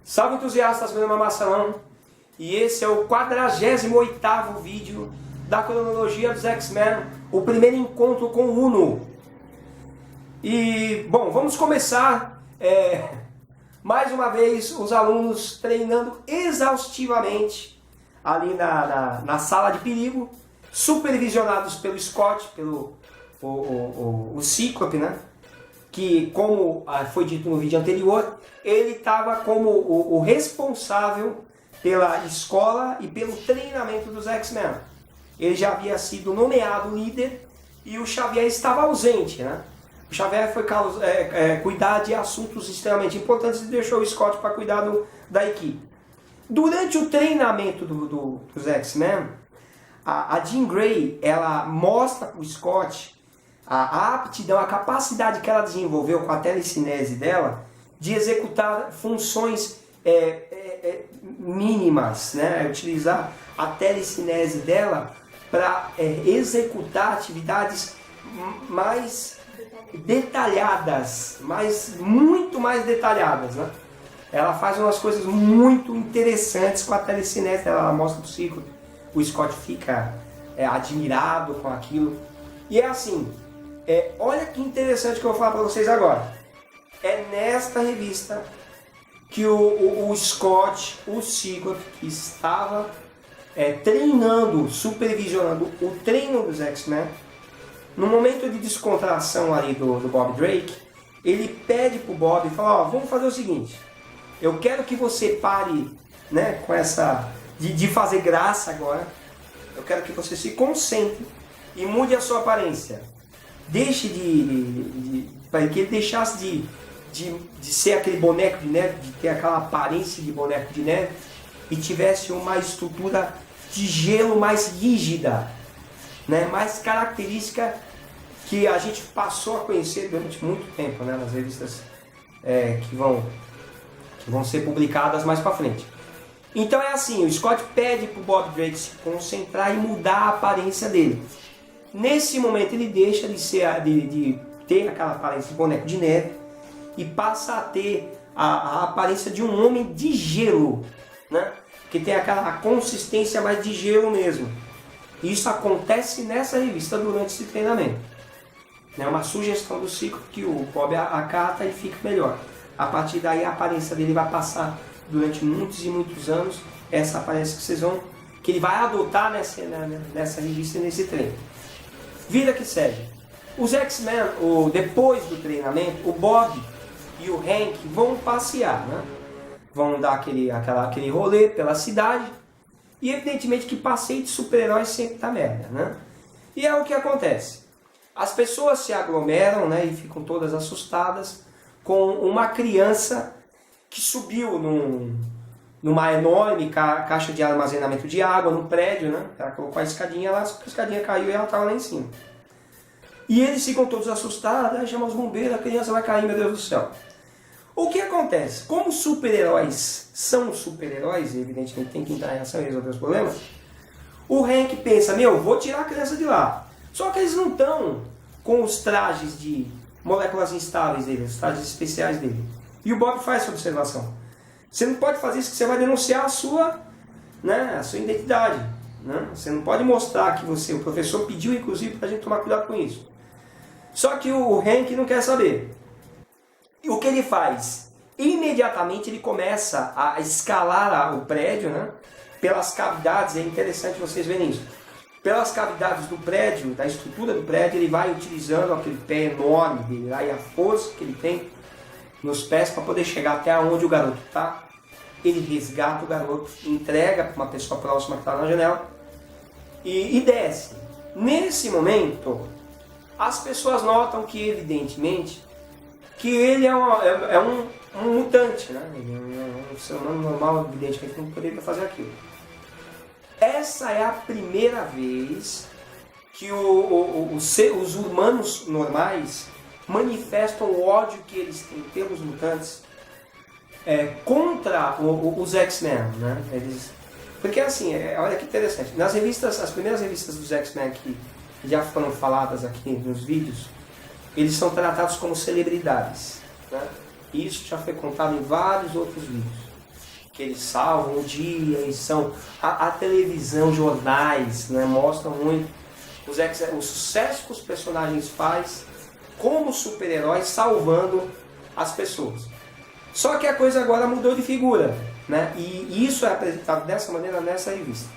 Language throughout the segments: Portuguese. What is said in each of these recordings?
Salve entusiastas, meu nome é Marcelão e esse é o 48º vídeo da cronologia dos X-Men, o primeiro encontro com o Uno. E, bom, vamos começar mais uma vez os alunos treinando exaustivamente ali na sala de perigo, supervisionados pelo Scott, pelo o Cíclope, né? Que, como foi dito no vídeo anterior, ele estava como o responsável pela escola e pelo treinamento dos X-Men. Ele já havia sido nomeado líder e o Xavier estava ausente, né? O Xavier foi cuidar de assuntos extremamente importantes e deixou o Scott para cuidar da equipe. Durante o treinamento dos X-Men, a Jean Grey, ela mostra para o Scott a aptidão, a capacidade que ela desenvolveu com a telecinese dela de executar funções mínimas, né? Utilizar a telecinese dela para executar atividades mais detalhadas, muito mais detalhadas, né? Ela faz umas coisas muito interessantes com a telecinese dela, ela mostra para o Cíclope, o Scott fica admirado com aquilo. E é assim, olha que interessante que eu vou falar para vocês agora. É nesta revista que o Scott, o Cíclope, que estava treinando, supervisionando o treino dos X-Men, no momento de descontração ali do Bob Drake, ele pede pro Bob e fala: ó, vamos fazer o seguinte, eu quero que você pare, né, com essa de fazer graça agora, eu quero que você se concentre e mude a sua aparência. Deixe para que ele deixasse de ser aquele boneco de neve, de ter aquela aparência de boneco de neve e tivesse uma estrutura de gelo mais rígida, né, mais característica que a gente passou a conhecer durante muito tempo, né, nas revistas que vão ser publicadas mais para frente. Então é assim, o Scott pede para o Bob Drake se concentrar e mudar a aparência dele. Nesse momento ele deixa de ter aquela aparência de boneco de neve e passa a ter a aparência de um homem de gelo, né? Que tem aquela consistência mais de gelo mesmo. Isso acontece nessa revista durante esse treinamento. É uma sugestão do Cíclope que o Bob acata e fica melhor. A partir daí a aparência dele vai passar durante muitos e muitos anos, essa aparência que ele vai adotar nessa revista e nesse treino. Vida que segue. Os X-Men, depois do treinamento, o Bob e o Hank vão passear, né? Vão dar aquele rolê pela cidade. E evidentemente que passeio de super-heróis sempre tá merda, né? E é o que acontece. As pessoas se aglomeram, né, e ficam todas assustadas com uma criança que subiu numa enorme caixa de armazenamento de água no prédio, né? Ela colocou a escadinha lá, só que a escadinha caiu e ela estava lá em cima. E eles ficam todos assustados, chama os bombeiros, a criança vai cair, meu Deus do céu. O que acontece? Como super-heróis são super-heróis, e evidentemente tem que entrar em ação e resolver os problemas, o Hank pensa, vou tirar a criança de lá. Só que eles não estão com os trajes de moléculas instáveis dele, os trajes especiais dele. E o Bob faz essa observação. Você não pode fazer isso, que você vai denunciar a sua identidade. Né? Você não pode mostrar que o professor pediu, inclusive, para a gente tomar cuidado com isso. Só que o Hank não quer saber. E o que ele faz? Imediatamente ele começa a escalar o prédio, né? Pelas cavidades, é interessante vocês verem isso. Pelas cavidades do prédio, da estrutura do prédio, ele vai utilizando aquele pé enorme dele lá e a força que ele tem nos pés para poder chegar até onde o garoto está. Ele resgata o garoto, entrega para uma pessoa próxima que está na janela e desce. Nesse momento, as pessoas notam que, evidentemente, que ele é um mutante, né? Ele é um ser humano normal, evidentemente, não poderia fazer aquilo. Essa é a primeira vez que os humanos normais manifestam o ódio que eles têm pelos mutantes contra os X-Men, né? Porque assim, olha que interessante, as primeiras revistas dos X-Men que já foram faladas aqui nos vídeos, eles são tratados como celebridades, né? Isso já foi contado em vários outros vídeos. que eles salvam o dia, e são a televisão, jornais, né, mostram muito o sucesso que os personagens fazem como super-heróis salvando as pessoas. Só que a coisa agora mudou de figura, né? E isso é apresentado dessa maneira nessa revista,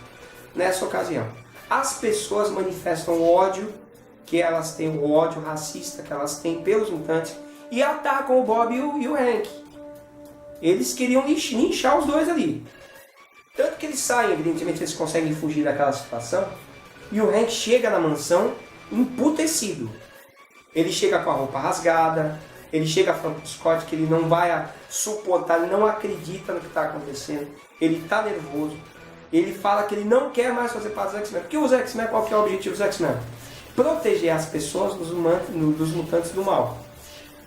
nessa ocasião. As pessoas manifestam o ódio que elas têm, o ódio racista que elas têm pelos mutantes, e atacam o Bob e o Hank. Eles queriam linchar os dois ali. Tanto que eles saem, evidentemente eles conseguem fugir daquela situação, e o Hank chega na mansão emputecido. Ele chega com a roupa rasgada, ele chega falando pro Scott que ele não vai suportar, ele não acredita no que está acontecendo, ele está nervoso, ele fala que ele não quer mais fazer parte dos X-Men. Porque os X-Men, qual que é o objetivo dos X-Men? Proteger as pessoas dos mutantes do mal.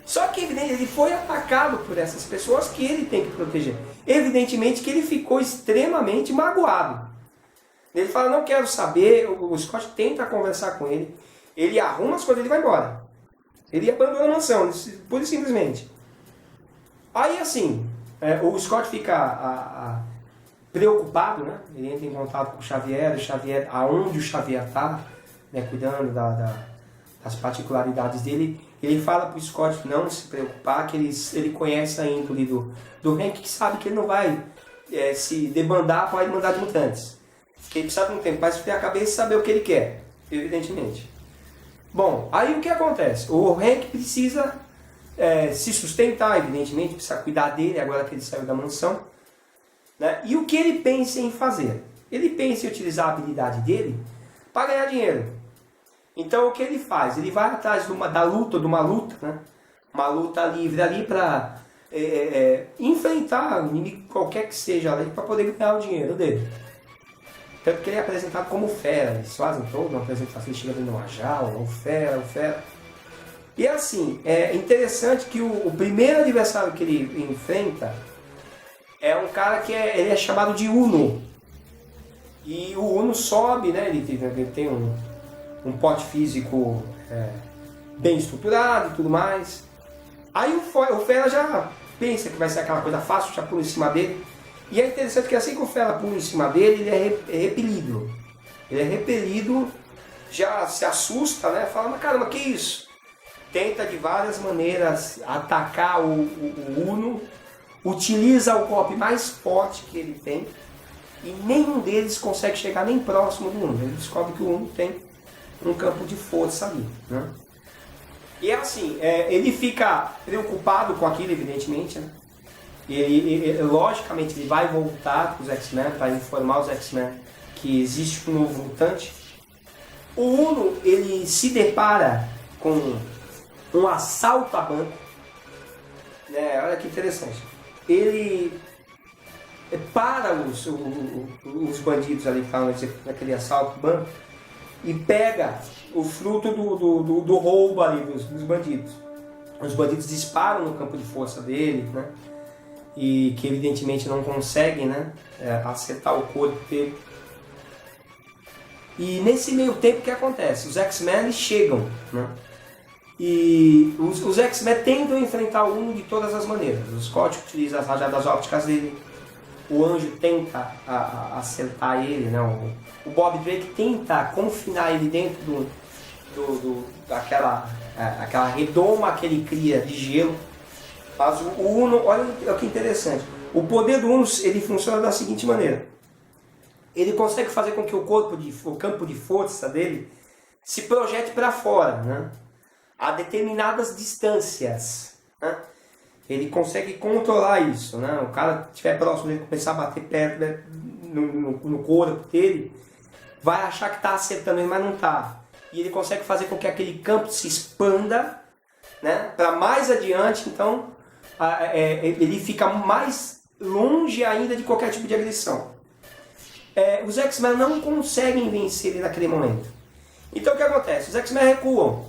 Só que ele foi atacado por essas pessoas que ele tem que proteger. Evidentemente que ele ficou extremamente magoado. Ele fala, não quero saber, o Scott tenta conversar com ele, ele arruma as coisas e ele vai embora. Ele abandona a mansão, pura e simplesmente. Aí assim, o Scott fica preocupado, né? Ele entra em contato com o Xavier, aonde o Xavier está, né, cuidando das particularidades dele. Ele fala para o Scott não se preocupar, que ele conhece a índole do Hank, que sabe que ele não vai se debandar para a Irmandade de Mutantes. Que ele precisa de um tempo para esfriar a cabeça e saber o que ele quer, evidentemente. Bom, aí o que acontece? O Hank precisa se sustentar, evidentemente, precisa cuidar dele agora que ele saiu da mansão. Né? E o que ele pensa em fazer? Ele pensa em utilizar a habilidade dele para ganhar dinheiro. Então o que ele faz? Ele vai atrás de uma luta, né? Uma luta livre ali para enfrentar o inimigo qualquer que seja ali para poder ganhar o dinheiro dele. Tanto que ele é apresentado como fera, eles fazem toda uma apresentação, ele chega dentro de uma jaula, o fera. E assim, é interessante que o primeiro adversário que ele enfrenta é um cara que ele é chamado de Uno. E o Uno sobe, né? Ele tem um pote físico bem estruturado e tudo mais. Aí o Fera já pensa que vai ser aquela coisa fácil, já pula em cima dele. E é interessante que assim que o Fera pula em cima dele, ele é repelido. Ele é repelido, já se assusta, né? Fala, mas caramba, que isso? Tenta de várias maneiras atacar o Uno, utiliza o golpe mais forte que ele tem, e nenhum deles consegue chegar nem próximo do Uno. Ele descobre que o Uno tem um campo de força ali, né? E é assim, ele fica preocupado com aquilo, evidentemente, né? Logicamente ele vai voltar para os X-Men para informar os X-Men que existe um novo mutante. O Uno, ele se depara com um assalto a banco, né? Olha que interessante. Ele para os bandidos ali que estavam naquele assalto a banco e pega o fruto do roubo ali dos bandidos. Os bandidos disparam no campo de força dele, né? E que evidentemente não conseguem, né, acertar o corpo dele. E nesse meio tempo o que acontece? Os X-Men chegam, né? E os X-Men tentam enfrentar o Uno de todas as maneiras. O Scott utiliza as rajadas ópticas dele, o Anjo tenta acertar ele, né? O Bob Drake tenta confinar ele dentro daquela redoma que ele cria de gelo. Mas o Uno, olha o que interessante, o poder do Uno ele funciona da seguinte maneira: ele consegue fazer com que o campo de força dele se projete para fora, né? A determinadas distâncias, né? Ele consegue controlar isso, né? O cara estiver próximo dele, começar a bater perto, né, no corpo dele, vai achar que está acertando ele, mas não está. E ele consegue fazer com que aquele campo se expanda, né, para mais adiante, então ele fica mais longe ainda de qualquer tipo de agressão. Os X-Men não conseguem vencer ele naquele momento. Então o que acontece? Os X-Men recuam.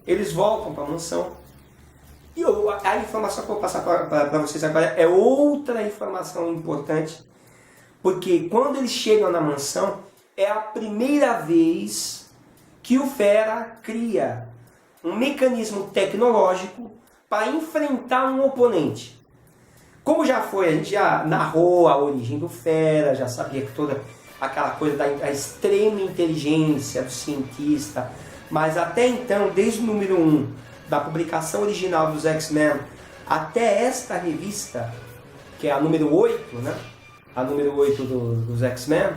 Eles voltam para a mansão. E a informação que eu vou passar para vocês agora é outra informação importante. Porque quando eles chegam na mansão, é a primeira vez que o Fera cria um mecanismo tecnológico para enfrentar um oponente. Como já foi, a gente já narrou a origem do Fera, já sabia que toda aquela coisa da extrema inteligência do cientista, mas até então, desde o número 1 da publicação original dos X-Men até esta revista, que é a número 8, né? A número 8 dos X-Men,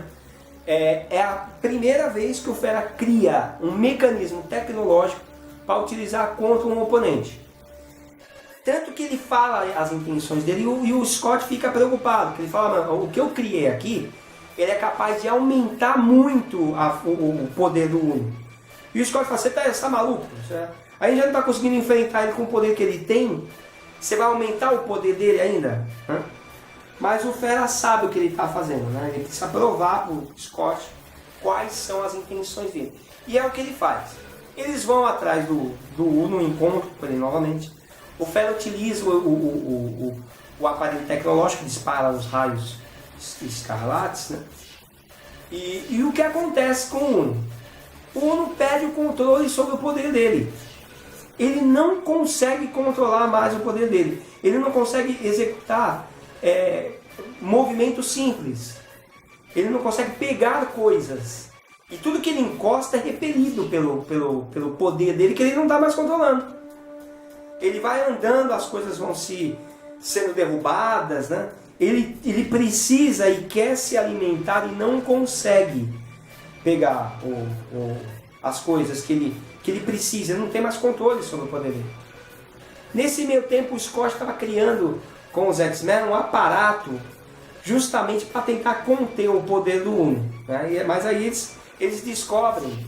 é a primeira vez que o Fera cria um mecanismo tecnológico para utilizar contra um oponente. Tanto que ele fala as intenções dele e o Scott fica preocupado, porque ele fala, mano, o que eu criei aqui, ele é capaz de aumentar muito o poder do Uno. E o Scott fala, você tá maluco? Aí já não está conseguindo enfrentar ele com o poder que ele tem, você vai aumentar o poder dele ainda? Mas o Fera sabe o que ele está fazendo, né? Ele precisa provar para o Scott quais são as intenções dele. E é o que ele faz. Eles vão atrás do Uno, encontro com ele novamente. O Fera utiliza o aparelho tecnológico que dispara os raios escarlates, né? E o que acontece com o Uno? O Uno perde o controle sobre o poder dele. Ele não consegue controlar mais o poder dele. Ele não consegue executar movimentos simples. Ele não consegue pegar coisas. E tudo que ele encosta é repelido pelo poder dele, que ele não está mais controlando. Ele vai andando, as coisas vão sendo derrubadas, né? Ele precisa e quer se alimentar e não consegue pegar as coisas que ele precisa, ele não tem mais controle sobre o poder dele. Nesse meio tempo, o Scott estava criando com os X-Men um aparato justamente para tentar conter o poder do Uno, né? Mas aí eles descobrem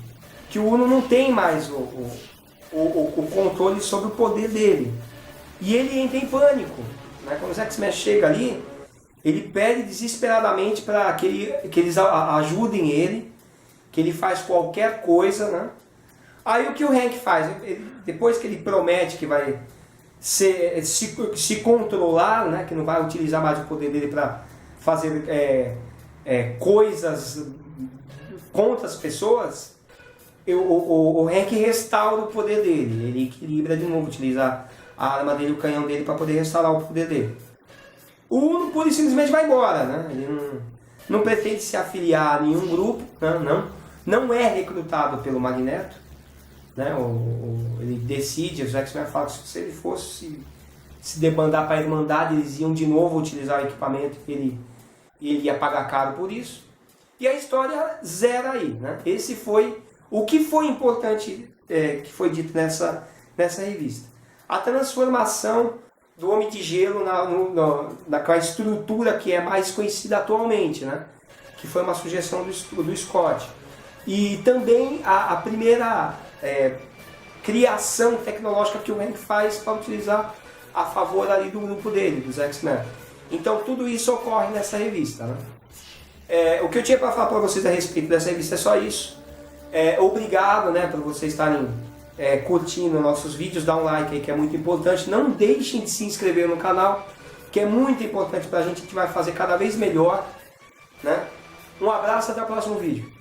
que o Uno não tem mais o controle sobre o poder dele. E ele entra em pânico, né? Quando os X-Men chegam ali, ele pede desesperadamente para que eles ajudem ele, que ele faz qualquer coisa, né? Aí o que o Hank faz? Depois que ele promete que vai se controlar, né? Que não vai utilizar mais o poder dele para fazer coisas contra as pessoas, o Hank restaura o poder dele. Ele equilibra de novo, utiliza a arma dele, o canhão dele, para poder restaurar o poder dele. O Uno pura e simplesmente vai embora, né? Ele não pretende se afiliar a nenhum grupo, não é recrutado pelo Magneto, né? Ele decide, os X-Men falam que se ele fosse se debandar para a Irmandade, eles iam de novo utilizar o equipamento e ele ia pagar caro por isso. E a história zera aí, né? Esse foi o que foi importante que foi dito nessa revista. A transformação do Homem de Gelo naquela estrutura que é mais conhecida atualmente, né? Que foi uma sugestão do Scott. E também a primeira criação tecnológica que o Hank faz para utilizar a favor ali do grupo dele, dos X-Men. Então tudo isso ocorre nessa revista, né? O que eu tinha para falar para vocês a respeito dessa revista é só isso. Obrigado, né, por vocês estarem curtindo nossos vídeos, dá um like aí que é muito importante. Não deixem de se inscrever no canal, que é muito importante para a gente vai fazer cada vez melhor, né? Um abraço, até o próximo vídeo.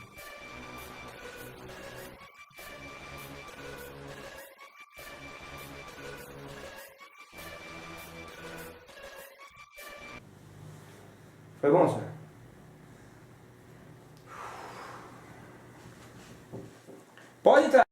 Foi bom, senhor? Pode entrar.